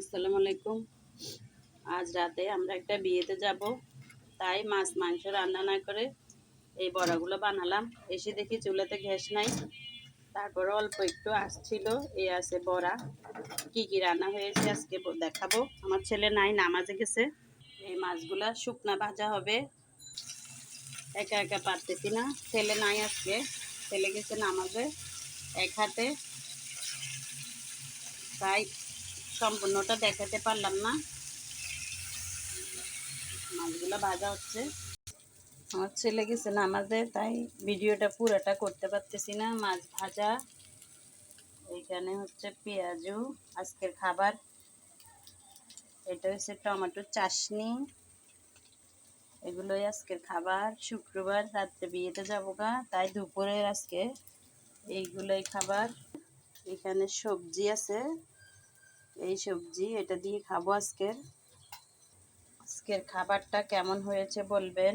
আসসালামু আলাইকুম। আজ রাতে আমরা একটা বিয়েতে যাব, তাই মাছ মাংস রান্না না করে এই বড়াগুলো বানালাম। এসে দেখি চুলাতে গ্যাস নাই, তারপরে অল্প একটু আসছিল, এই আছে বড়া। কি কি রান্না হয়েছে আজকে দেখাবো। আমার ছেলে নাই, নামাজে গেছে। এই মাছগুলা শুকনা ভাজা হবে। একা একা পারতেছি না, ছেলে নাই আজকে, ছেলে গেছে নামাজে এক হাতে, তাই সম্পূর্ণটা দেখাতে পারলাম না। মাছগুলো ভাজা হচ্ছে, আমার ছেলে গেছে নামাজে, তাই ভিডিওটা পুরোটা করতে পারতেছি না। মাছ ভাজা, এইখানে হচ্ছে পেঁয়াজু, আজকের খাবার। এটা হচ্ছে টমেটো চাশনি, এগুলোই আজকের খাবার। শুক্রবার রাত্রে বিয়েতে যাবো গা, তাই দুপুরের আজকে এইগুলোই খাবার। এখানে সবজি আছে, এই সবজি এটা দিয়ে খাবো আজকের। আজকের খাবারটা কেমন হয়েছে বলবেন।